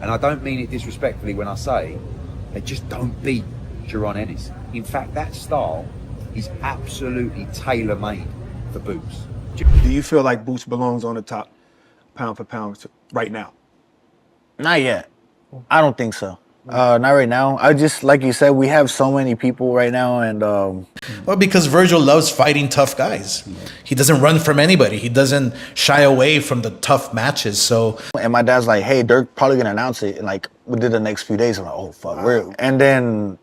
And I don't mean it disrespectfully when I say they just don't beat Jaron Ennis. In fact, that style is absolutely tailor-made for Boots. Do you feel like Boots belongs on the top pound for pound right now? Not yet. I don't think so. Not right now. I just, like you said, we have so many people right now, and well, because Vergil loves fighting tough guys. He doesn't run from anybody. He doesn't shy away from the tough matches. So, and my dad's like, "Hey, they're probably gonna announce it like within the next few days." I'm like, "Oh fuck, and then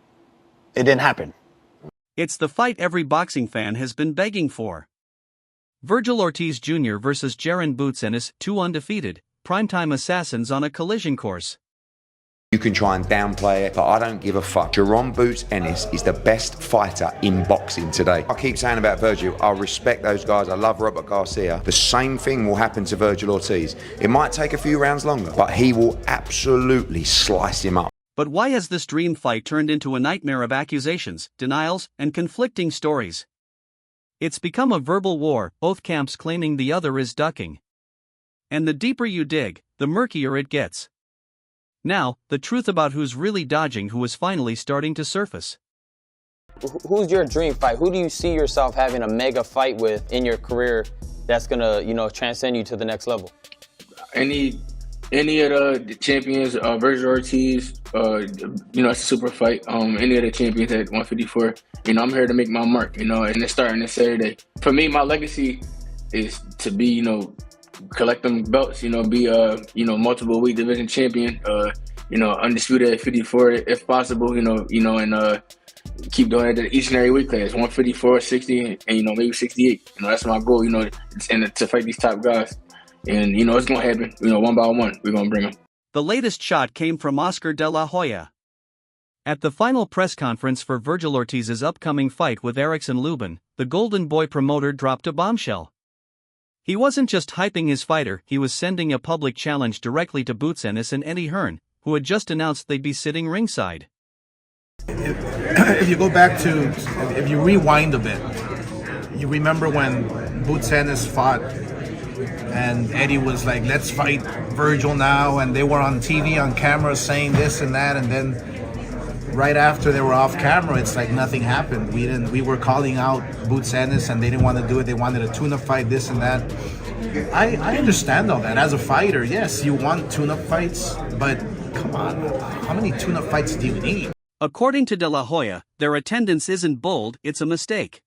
it didn't happen. It's the fight every boxing fan has been begging for. Vergil Ortiz Jr. versus Jaron Boots Ennis, two undefeated, primetime assassins on a collision course. You can try and downplay it, but I don't give a fuck. Jaron Boots Ennis is the best fighter in boxing today. I keep saying about Vergil, I respect those guys. I love Robert Garcia. The same thing will happen to Vergil Ortiz. It might take a few rounds longer, but he will absolutely slice him up. But why has this dream fight turned into a nightmare of accusations, denials, and conflicting stories? It's become a verbal war, both camps claiming the other is ducking. And the deeper you dig, the murkier it gets. Now, the truth about who's really dodging who is finally starting to surface. Who's your dream fight? Who do you see yourself having a mega fight with in your career that's gonna, transcend you to the next level? Any of the champions, Vergil Ortiz, it's a super fight. Any of the champions at 154, I'm here to make my mark, and it's starting this Saturday. For me, my legacy is to be, collect them belts, be multiple weight division champion, undisputed at 54 if possible, and keep doing it at each and every weight class, 154, 60, and maybe 68. That's my goal, and to fight these top guys. And it's gonna happen, one by one, we're gonna bring them. The latest shot came from Oscar De La Hoya. At the final press conference for Vergil Ortiz's upcoming fight with Erickson Lubin, the Golden Boy promoter dropped a bombshell. He wasn't just hyping his fighter, he was sending a public challenge directly to Boots Ennis and Eddie Hearn, who had just announced they'd be sitting ringside. If you go back to, if you rewind a bit, you remember when Boots Ennis fought and Eddie was like, let's fight Vergil now, and they were on TV, on camera saying this and that, and then right after they were off camera, it's like nothing happened. We were calling out Boots Ennis and they didn't want to do it. They wanted a tune-up fight, this and that. I understand all that. As a fighter, yes, you want tune-up fights, but come on, how many tune-up fights do you need? According to De La Hoya, their attendance isn't bold, it's a mistake.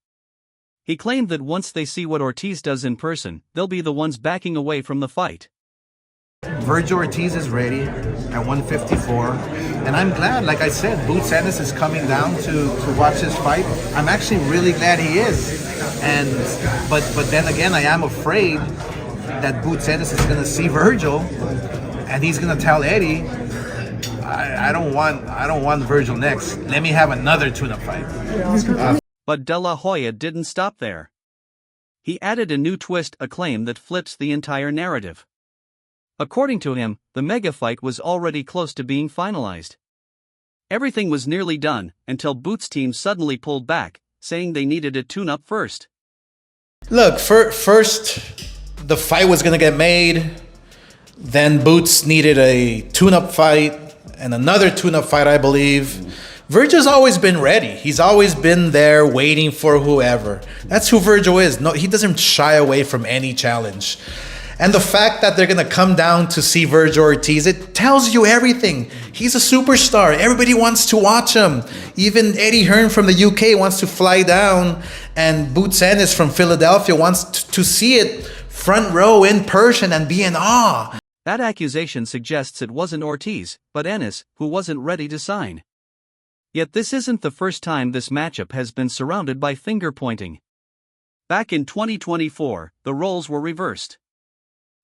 He claimed that once they see what Ortiz does in person, they'll be the ones backing away from the fight. Vergil Ortiz is ready at 154, and I'm glad, like I said, Boots Ennis is coming down to watch this fight. I'm actually really glad he is, but then again, I am afraid that Boots Ennis is gonna see Vergil, and he's gonna tell Eddie, I don't want Vergil next. Let me have another tune-up fight. But De La Hoya didn't stop there. He added a new twist, a claim that flips the entire narrative. According to him, the mega fight was already close to being finalized. Everything was nearly done, until Boots' team suddenly pulled back, saying they needed a tune-up first. look, first the fight was going to get made. Then Boots needed a tune-up fight and another tune-up fight, I believe. Vergil's always been ready. He's always been there waiting for whoever. That's who Vergil is. No, he doesn't shy away from any challenge. And the fact that they're going to come down to see Vergil Ortiz, it tells you everything. He's a superstar. Everybody wants to watch him. Even Eddie Hearn from the UK wants to fly down. And Boots Ennis from Philadelphia wants to see it front row in person and be in awe. That accusation suggests it wasn't Ortiz, but Ennis, who wasn't ready to sign. Yet this isn't the first time this matchup has been surrounded by finger-pointing. Back in 2024, the roles were reversed.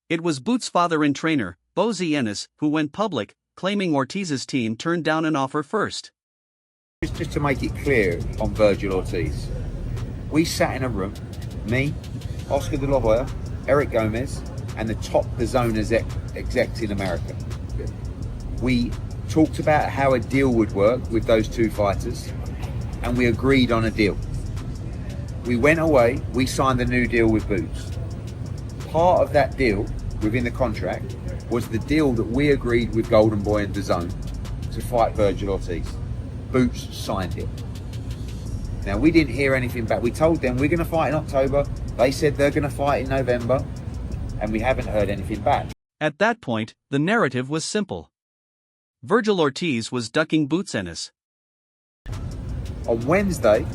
It was Boots' father and trainer, Bozy Ennis, who went public, claiming Ortiz's team turned down an offer first. Just to make it clear on Vergil Ortiz, we sat in a room, me, Oscar De La Hoya, Eric Gomez, and the top DAZN execs in America. We talked about how a deal would work with those two fighters, and we agreed on a deal. We went away, we signed a new deal with Boots. Part of that deal, within the contract, was the deal that we agreed with Golden Boy and DAZN to fight Vergil Ortiz. Boots signed it. Now, we didn't hear anything back. We told them we're going to fight in October. They said they're going to fight in November, and we haven't heard anything back. At that point, the narrative was simple. Vergil Ortiz was ducking Boots Ennis. On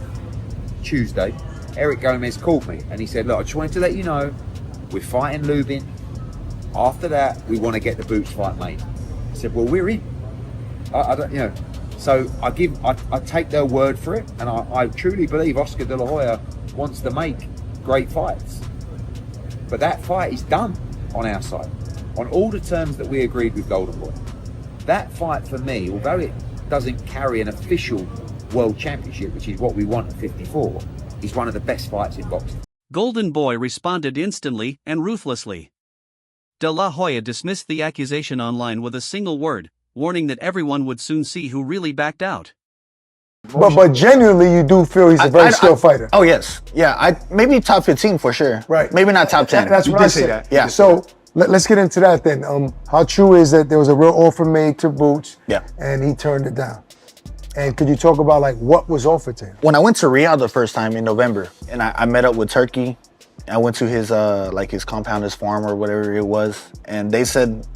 Tuesday, Eric Gomez called me and he said, look, I just wanted to let you know we're fighting Lubin. After that, we want to get the Boots fight made. I said, well, we're in. I don't, so I take their word for it, and I truly believe Oscar De La Hoya wants to make great fights. But that fight is done on our side, on all the terms that we agreed with Golden Boy. That fight for me, although it doesn't carry an official world championship, which is what we want at 54, is one of the best fights in boxing. Golden Boy responded instantly and ruthlessly. De La Hoya dismissed the accusation online with a single word, warning that everyone would soon see who really backed out. But genuinely, you do feel he's a very skilled fighter. Oh, yes. Yeah, maybe top 15 for sure. Right. Maybe not top 10. That's what I said. Yeah. So let's get into that then. How true is that there was a real offer made to Boots, Yeah. and he turned it down? And could you talk about like what was offered to him? When I went to Riyadh the first time in November, and I met up with Turkey, I went to his his compound, his farm or whatever it was, and they said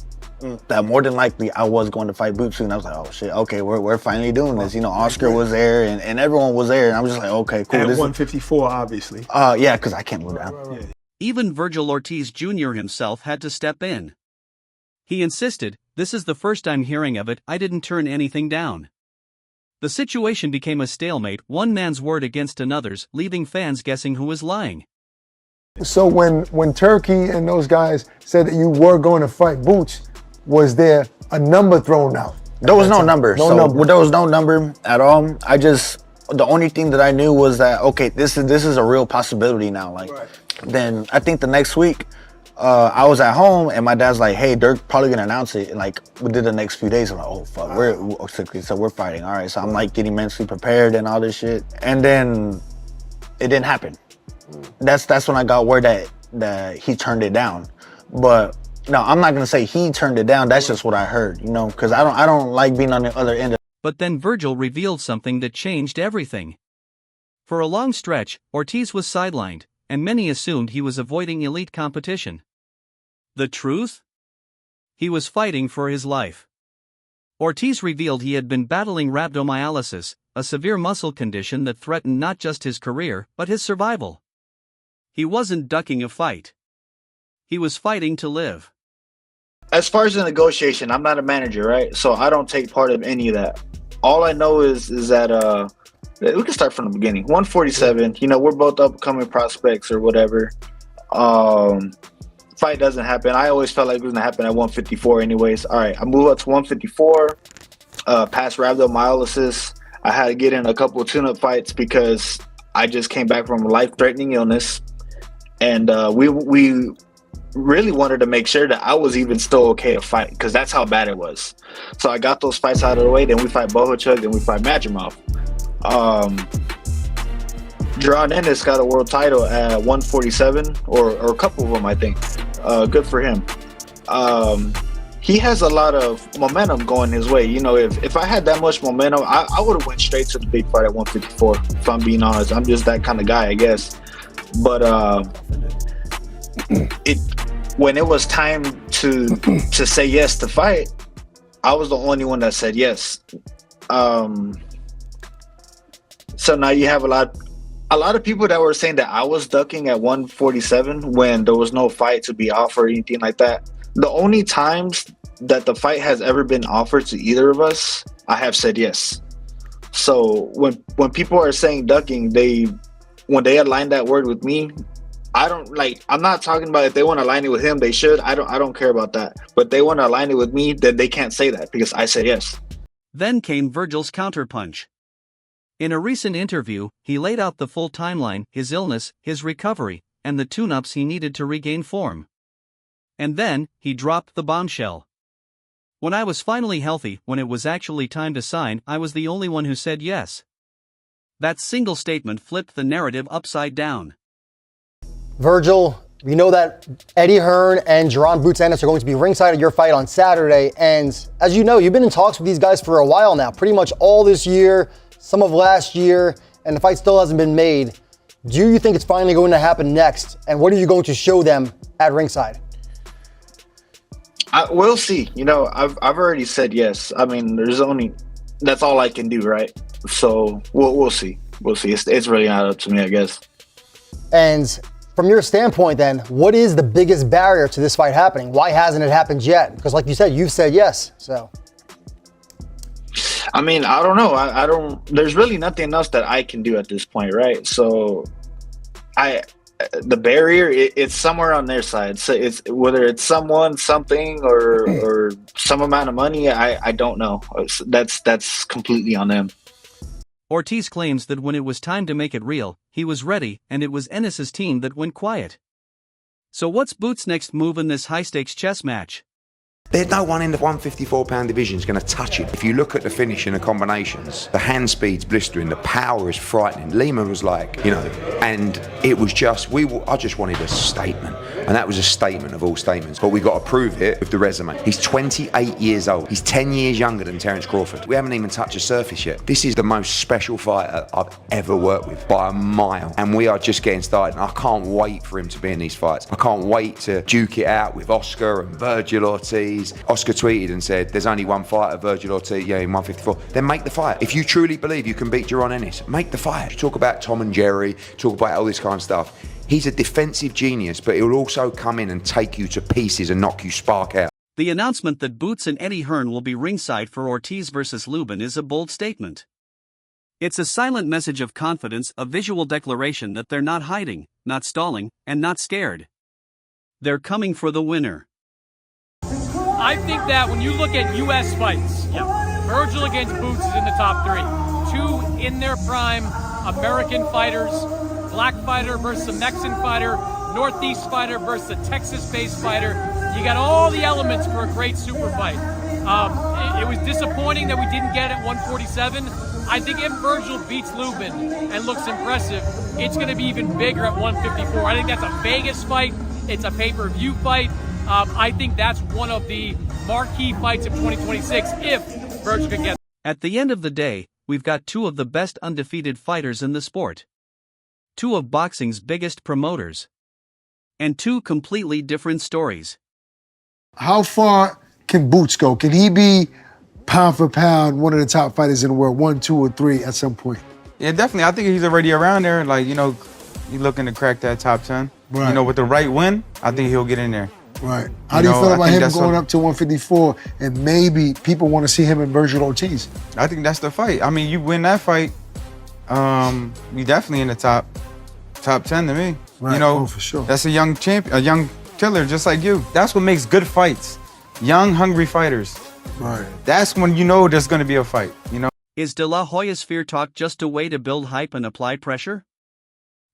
that more than likely I was going to fight Boots soon. I was like, oh shit, okay, we're finally doing this. Oscar was there and everyone was there, and I was just like, okay, cool. At 154, obviously. Yeah, because I can't move down. Yeah. Even Vergil Ortiz Jr. himself had to step in. He insisted, this is the first I'm hearing of it, I didn't turn anything down. The situation became a stalemate, one man's word against another's, leaving fans guessing who was lying. So when Turkey and those guys said that you were going to fight Boots, was there a number thrown out? There was no number. number. There was no number at all. The only thing that I knew was that, okay, this is a real possibility now. Then I think the next week, I was at home and my dad's like, hey, they're probably gonna announce it. And within the next few days, I'm like, oh fuck, we're fighting. All right, so I'm getting mentally prepared and all this shit. And then it didn't happen. That's when I got word that he turned it down. But no, I'm not gonna say he turned it down. That's just what I heard, because I don't like being on the other end of. But then Vergil revealed something that changed everything. For a long stretch, Ortiz was sidelined, and many assumed he was avoiding elite competition. The truth? He was fighting for his life. Ortiz revealed he had been battling rhabdomyolysis, a severe muscle condition that threatened not just his career, but his survival. He wasn't ducking a fight. He was fighting to live. As far as the negotiation, I'm not a manager, right? So I don't take part of any of that. All I know is that we can start from the beginning. 147, we're both upcoming prospects or whatever. Fight doesn't happen. I always felt like it was gonna happen at 154 anyways. All right, I move up to 154, past rhabdomyolysis. I had to get in a couple of tune-up fights because I just came back from a life-threatening illness. And we really wanted to make sure that I was even still okay to fight because that's how bad it was. So I got those fights out of the way. Then we fight Bohachuk, then we fight Madrimov. Jaron Ennis got a world title at 147 or a couple of them, I think. Good for him. He has a lot of momentum going his way. If I had that much momentum, I would have went straight to the big fight at 154, if I'm being honest. I'm just that kind of guy, I guess. But when it was time to say yes to fight, I was the only one that said yes. So now you have a lot of people that were saying that I was ducking at 147 when there was no fight to be offered or anything like that. The only times that the fight has ever been offered to either of us, I have said yes. So when people are saying ducking, when they align that word with me, I'm not talking about if they want to align it with him, they should. I don't care about that. But they want to align it with me, then they can't say that because I said yes. Then came Vergil's counterpunch. In a recent interview, he laid out the full timeline, his illness, his recovery, and the tune-ups he needed to regain form. And then, he dropped the bombshell. When I was finally healthy, when it was actually time to sign, I was the only one who said yes. That single statement flipped the narrative upside down. Vergil, We know that Eddie Hearn and Jaron Boots Ennis are going to be ringside at your fight on Saturday. And as you know, you've been in talks with these guys for a while now, pretty much all this year, some of last year, and the fight still hasn't been made. Do you think it's finally going to happen next? And what are you going to show them at ringside? We'll see. You know, I've already said yes. I mean, that's all I can do, right? So we'll see. We'll see. It's really not up to me, I guess. And from your standpoint, then, what is the biggest barrier to this fight happening? Why hasn't it happened yet? Because, like you said, you've said yes. So, I mean, I don't know. I don't. There's really nothing else that I can do at this point, right? So, the barrier, it's somewhere on their side. So it's whether it's someone, something, or some amount of money. I don't know. That's completely on them. Ortiz claims that when it was time to make it real, he was ready, and it was Ennis's team that went quiet. So what's Boots' next move in this high-stakes chess match? There's no one in the 154-pound division is going to touch it. If you look at the finish and the combinations, the hand speed's blistering, the power is frightening. Lima was like, you know, and it was just, I just wanted a statement. And that was a statement of all statements. But we got to prove it with the resume. He's 28 years old. He's 10 years younger than Terence Crawford. We haven't even touched the surface yet. This is the most special fighter I've ever worked with by a mile. And we are just getting started. And I can't wait for him to be in these fights. I can't wait to duke it out with Oscar and Vergil Ortiz. Oscar tweeted and said, there's only one fighter, Vergil Ortiz, in 154. Then make the fight. If you truly believe you can beat Jaron Ennis, make the fight. You talk about Tom and Jerry, talk about all this kind of stuff. He's a defensive genius, but he'll also come in and take you to pieces and knock you spark out. The announcement that Boots and Eddie Hearn will be ringside for Ortiz versus Lubin is a bold statement. It's a silent message of confidence, a visual declaration that they're not hiding, not stalling, and not scared. They're coming for the winner. I think that when you look at U.S. fights, Vergil against Boots is in the top 3. 2 in their prime American fighters, black fighter versus a Mexican fighter, Northeast fighter versus a Texas-based fighter. You got all the elements for a great super fight. It was disappointing that we didn't get it at 147. I think if Vergil beats Lubin and looks impressive, it's going to be even bigger at 154. I think that's a Vegas fight. It's a pay-per-view fight. I think that's one of the marquee fights of 2026 if Vergil can get. At the end of the day, we've got 2 of the best undefeated fighters in the sport. 2 of boxing's biggest promoters. And 2 completely different stories. How far can Boots go? Can he be pound for pound one of the top fighters in the world, 1, 2, or 3 at some point? Yeah, definitely. I think he's already around there. Like, you know, he's looking to crack that top 10. Right. You know, with the right win, I think he'll get in there. Right. How do you feel about him going up to 154 and maybe people want to see him and Vergil Ortiz? I think that's the fight. I mean, you win that fight, you definitely in the top 10 to me. Right. You know, for sure. That's a young champion, a young killer just like you. That's what makes good fights. Young, hungry fighters. Right. That's when you know there's going to be a fight, you know? Is De La Hoya's fear talk just a way to build hype and apply pressure?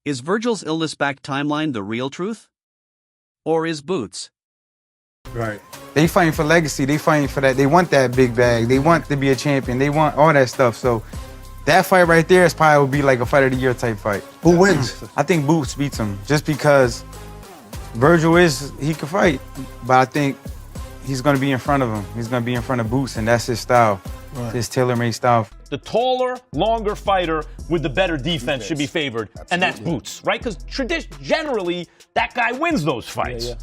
Is Vergil's illness-back timeline the real truth? Or is Boots? Right. They fighting for legacy. They fighting for that. They want that big bag. They want to be a champion. They want all that stuff. So that fight right there is probably would be like a fight of the year type fight. Who wins? I think Boots beats him just because Vergil he can fight, but I think he's going to be in front of him. He's going to be in front of Boots, and that's his style, his tailor-made style. The taller, longer fighter with the better defense should be favored, and that's Boots, right? Because generally, that guy wins those fights.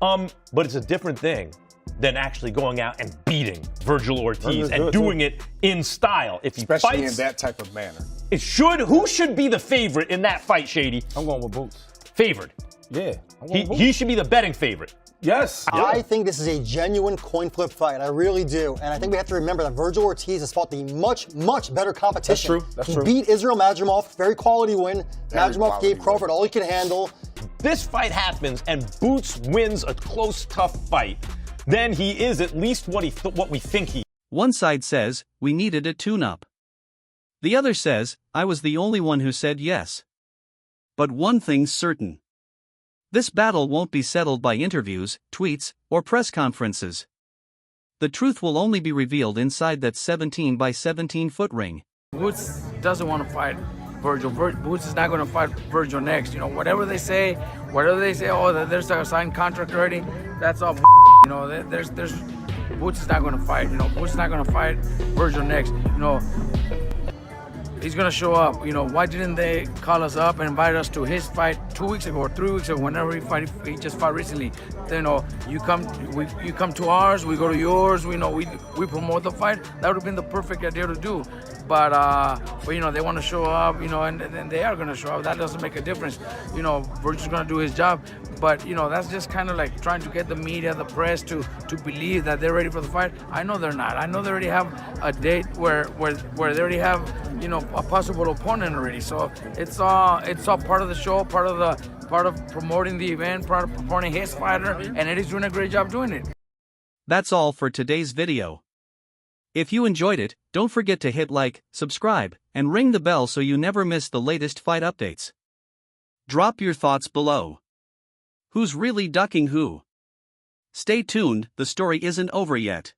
But it's a different thing than actually going out and beating Vergil Ortiz and doing it in style. If he Especially fights, in that type of manner. Who should be the favorite in that fight, Shady? I'm going with Boots. Favored. Yeah. I'm going with Boots. He should be the betting favorite. Yes. I think this is a genuine coin flip fight. I really do. And I think we have to remember that Vergil Ortiz has fought the much better competition. That's true. He beat Israel Madrimov, very quality win. Madrimov gave Crawford all he could handle. This fight happens and Boots wins a close, tough fight. Then he is at least what we think he is. One side says, we needed a tune-up. The other says, I was the only one who said yes. But one thing's certain. This battle won't be settled by interviews, tweets, or press conferences. The truth will only be revealed inside that 17 by 17 foot ring. Boots doesn't want to fight Vergil. Boots is not going to fight Vergil next. You know, whatever they say, oh, there's a signed contract already. That's all. You know, there's Boots is not going to fight. You know, Boots is not going to fight Vergil next. You know, he's going to show up. You know, why didn't they call us up and invite us to his fight 2 weeks ago or 3 weeks ago? Whenever he just fought recently. You know, you come to ours, we go to yours. We promote the fight. That would have been the perfect idea to do. But you know, they want to show up, you know, and they are going to show up. That doesn't make a difference. You know, Vergil's going to do his job. But, you know, that's just kind of like trying to get the media, the press to believe that they're ready for the fight. I know they're not. I know they already have a date where they already have, you know, a possible opponent already. So it's all part of the show, part of promoting the event, part of promoting his fighter, and Eddie's doing a great job doing it. That's all for today's video. If you enjoyed it, don't forget to hit like, subscribe, and ring the bell so you never miss the latest fight updates. Drop your thoughts below. Who's really ducking who? Stay tuned, the story isn't over yet.